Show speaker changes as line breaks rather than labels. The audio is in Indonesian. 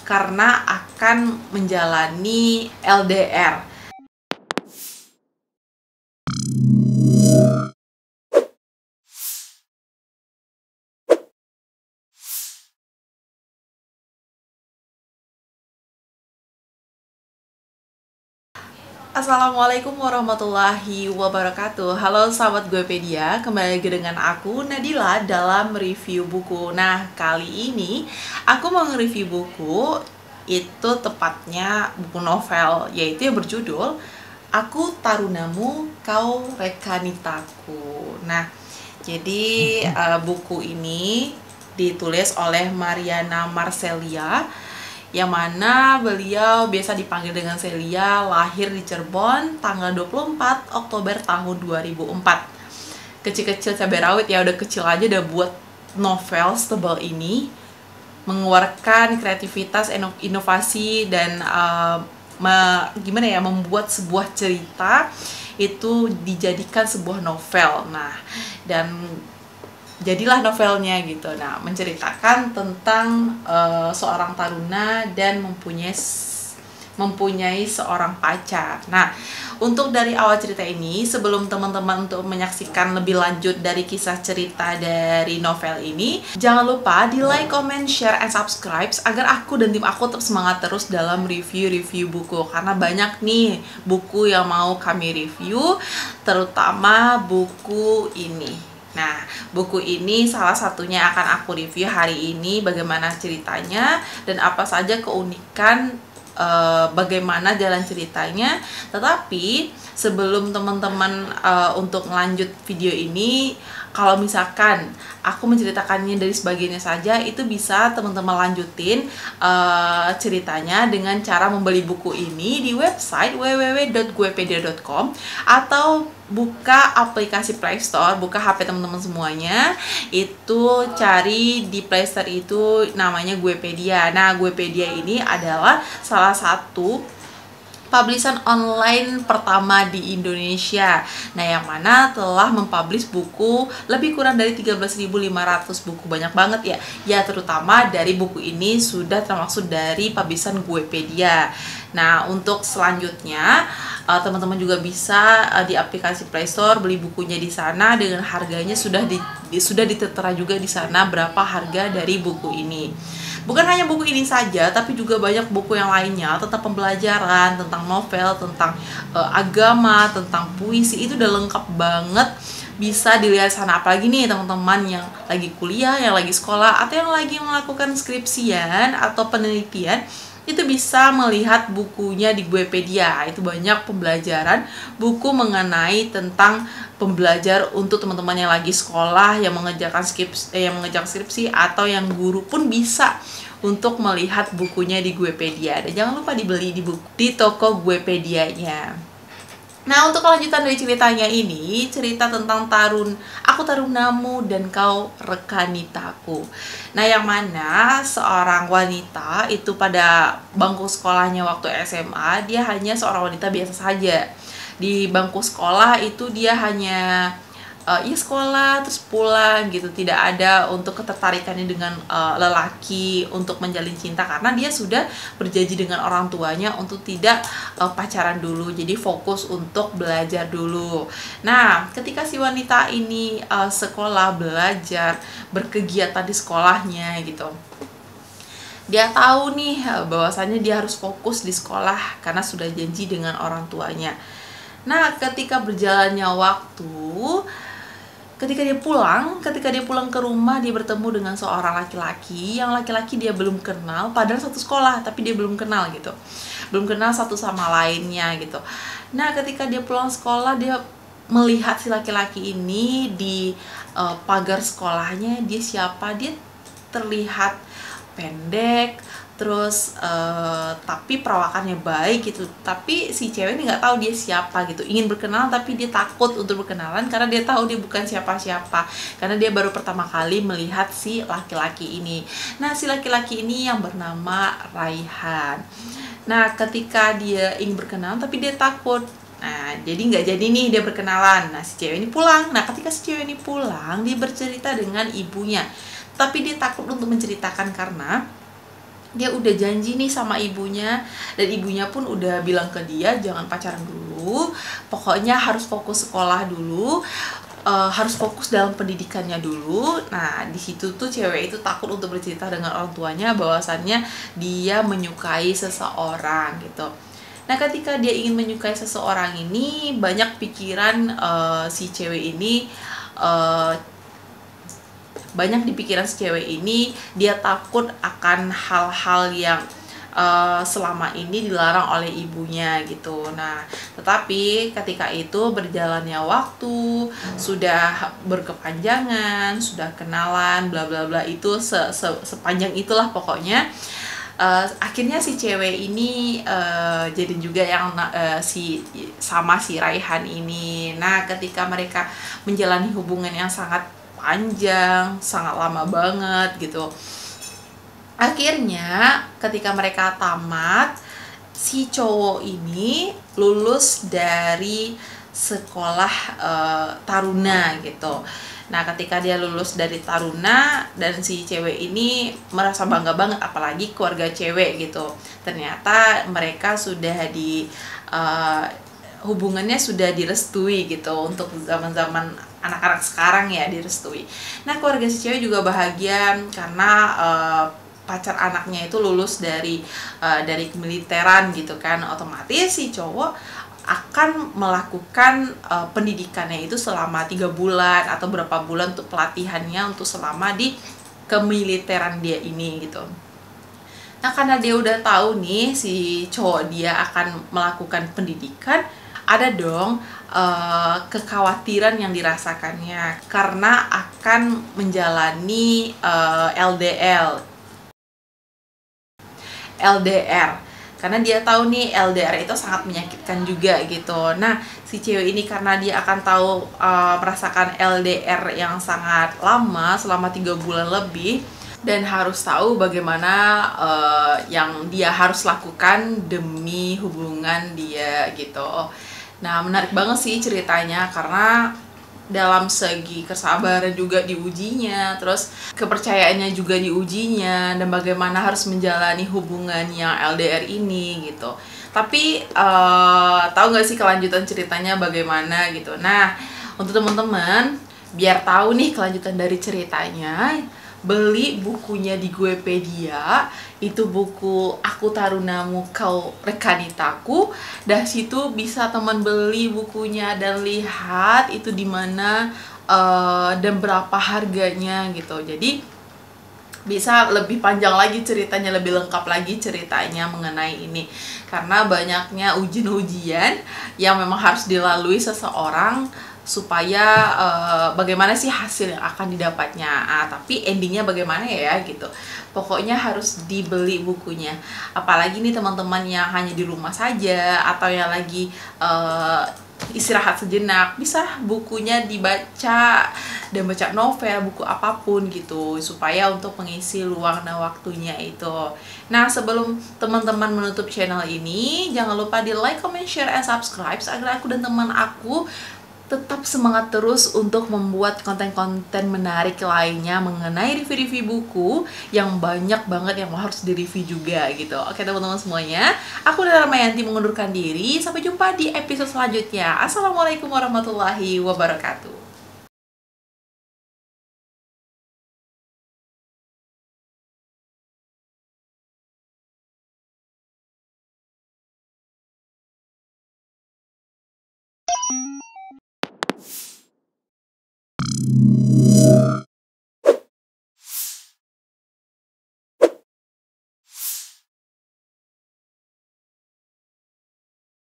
karena akan menjalani LDR. Assalamualaikum warahmatullahi wabarakatuh. Halo sahabat Guepedia, kembali lagi dengan aku Nadila dalam review buku. Nah, kali ini aku mau nge-review buku, itu tepatnya buku novel, yaitu yang berjudul Aku Tarunamu, Kau Rekanitaku. Nah, jadi buku ini ditulis oleh Mariana Marcelia, yang mana beliau biasa dipanggil dengan Celia, lahir di Cirebon tanggal 24 Oktober tahun 2004. Kecil-kecil cabai rawit ya, udah kecil aja udah buat novel setebal ini, mengeluarkan kreativitas, inovasi, dan membuat sebuah cerita itu dijadikan sebuah novel. Nah, dan jadilah novelnya gitu. Nah, menceritakan tentang seorang taruna dan mempunyai seorang pacar. Nah, untuk dari awal cerita ini, sebelum teman-teman untuk menyaksikan lebih lanjut dari kisah cerita dari novel ini, jangan lupa di like, comment, share, and subscribe agar aku dan tim aku tetap semangat terus dalam review-review buku, karena banyak nih buku yang mau kami review, terutama buku ini. Nah, buku ini salah satunya akan aku review hari ini, bagaimana ceritanya dan apa saja keunikan, bagaimana jalan ceritanya. Tetapi sebelum teman-teman untuk lanjut video ini, kalau misalkan aku menceritakannya dari sebagiannya saja, itu bisa teman-teman lanjutin ceritanya dengan cara membeli buku ini di website www.guepedia.com atau buka aplikasi Play Store, buka HP teman-teman semuanya, itu cari di Play Store itu namanya Guepedia. Nah, Guepedia ini adalah salah satu publishan online pertama di Indonesia. Nah, yang mana telah mempublish buku lebih kurang dari 13.500 buku. Banyak banget ya. Ya, terutama dari buku ini sudah termasuk dari publishan Guepedia. Nah, untuk selanjutnya teman-teman juga bisa di aplikasi Play Store beli bukunya di sana dengan harganya sudah ditertera juga di sana berapa harga dari buku ini. Bukan hanya buku ini saja, tapi juga banyak buku yang lainnya tentang pembelajaran, tentang novel, tentang agama, tentang puisi. Itu udah lengkap banget, bisa dilihat sana. Apalagi nih teman-teman yang lagi kuliah, yang lagi sekolah, atau yang lagi melakukan skripsian atau penelitian, itu bisa melihat bukunya di Guepedia. Itu banyak pembelajaran, buku mengenai tentang pembelajar untuk teman-teman yang lagi sekolah, yang mengejar skripsi, atau yang guru pun bisa untuk melihat bukunya di Guepedia. Dan jangan lupa dibeli di toko Guepedianya. Nah, untuk kelanjutan dari ceritanya ini, cerita tentang Aku Tarunamu dan Kau Rekanitaku. Nah, yang mana seorang wanita itu pada bangku sekolahnya waktu SMA, dia hanya seorang wanita biasa saja. Di bangku sekolah itu dia hanya sekolah terus pulang gitu, tidak ada untuk ketertarikannya dengan lelaki untuk menjalin cinta, karena dia sudah berjanji dengan orang tuanya untuk tidak pacaran dulu, jadi fokus untuk belajar dulu. Nah, ketika si wanita ini sekolah, belajar, berkegiatan di sekolahnya gitu, dia tahu nih bahwasannya dia harus fokus di sekolah karena sudah janji dengan orang tuanya. Nah, ketika berjalannya waktu, ketika dia pulang ke rumah, dia bertemu dengan seorang laki-laki, yang laki-laki dia belum kenal, padahal satu sekolah, tapi dia belum kenal gitu. Belum kenal satu sama lainnya gitu. Nah, ketika dia pulang sekolah, dia melihat si laki-laki ini di pagar sekolahnya. Dia siapa? Dia terlihat pendek, terus tapi perawakannya baik gitu. Tapi si cewek ini nggak tahu dia siapa gitu, ingin berkenalan tapi dia takut untuk berkenalan karena dia tahu dia bukan siapa-siapa, karena dia baru pertama kali melihat si laki-laki ini. Nah, si laki-laki ini yang bernama Raihan. Nah, ketika dia ingin berkenalan tapi dia takut, nah jadi nggak jadi nih dia berkenalan. Nah, si cewek ini pulang. Nah, ketika si cewek ini pulang, dia bercerita dengan ibunya, tapi dia takut untuk menceritakan karena dia udah janji nih sama ibunya, dan ibunya pun udah bilang ke dia jangan pacaran dulu, pokoknya harus fokus sekolah dulu, harus fokus dalam pendidikannya dulu. Nah di situ tuh cewek itu takut untuk bercerita dengan orang tuanya bahwasannya dia menyukai seseorang gitu. Nah ketika dia ingin menyukai seseorang ini, banyak pikiran si cewek ini, banyak di pikiran si cewek ini, dia takut akan hal-hal yang selama ini dilarang oleh ibunya gitu. Nah, tetapi ketika itu berjalannya waktu, sudah berkepanjangan, sudah kenalan, bla bla bla, itu sepanjang itulah pokoknya. Akhirnya si cewek ini jadi juga yang sama si Raihan ini. Nah, ketika mereka menjalani hubungan yang sangat panjang, sangat lama banget gitu. Akhirnya ketika mereka tamat, si cowok ini lulus dari sekolah taruna gitu. Nah ketika dia lulus dari taruna, dan si cewek ini merasa bangga banget, apalagi keluarga cewek gitu. Ternyata mereka sudah hubungannya sudah direstui gitu, untuk zaman-zaman anak-anak sekarang ya, direstui. Nah keluarga si cewek juga bahagia karena pacar anaknya itu lulus dari kemiliteran gitu kan. Otomatis si cowok akan melakukan pendidikannya itu selama 3 bulan atau berapa bulan untuk pelatihannya untuk selama di kemiliteran dia ini gitu. Nah karena dia udah tahu nih si cowok dia akan melakukan pendidikan, ada dong kekhawatiran yang dirasakannya karena akan menjalani LDR, karena dia tahu nih LDR itu sangat menyakitkan juga gitu. Nah si cewek ini karena dia akan tahu merasakan LDR yang sangat lama selama 3 bulan lebih, dan harus tahu bagaimana yang dia harus lakukan demi hubungan dia gitu. Nah menarik banget sih ceritanya, karena dalam segi kesabaran juga diujinya, terus kepercayaannya juga diujinya, dan bagaimana harus menjalani hubungan yang LDR ini gitu. Tapi tahu nggak sih kelanjutan ceritanya bagaimana gitu. Nah untuk teman-teman biar tahu nih kelanjutan dari ceritanya, beli bukunya di Guepedia, itu buku Aku Tarunamu Kau Rekanitaku. Dari situ bisa teman beli bukunya dan lihat itu di mana dan berapa harganya gitu. Jadi bisa lebih panjang lagi ceritanya, lebih lengkap lagi ceritanya mengenai ini, karena banyaknya ujian-ujian yang memang harus dilalui seseorang supaya bagaimana sih hasil yang akan didapatnya. Tapi endingnya bagaimana ya gitu. Pokoknya harus dibeli bukunya. Apalagi nih teman-teman yang hanya di rumah saja atau yang lagi istirahat sejenak, bisa bukunya dibaca, dan baca novel, buku apapun gitu, supaya untuk mengisi luang dan waktunya itu. Nah sebelum teman-teman menutup channel ini, jangan lupa di like, comment, share, and subscribe agar aku dan teman aku tetap semangat terus untuk membuat konten-konten menarik lainnya mengenai review-review buku yang banyak banget yang harus direview juga gitu. Oke teman-teman semuanya, aku Dara Mayanti mengundurkan diri. Sampai jumpa di episode selanjutnya. Assalamualaikum warahmatullahi wabarakatuh.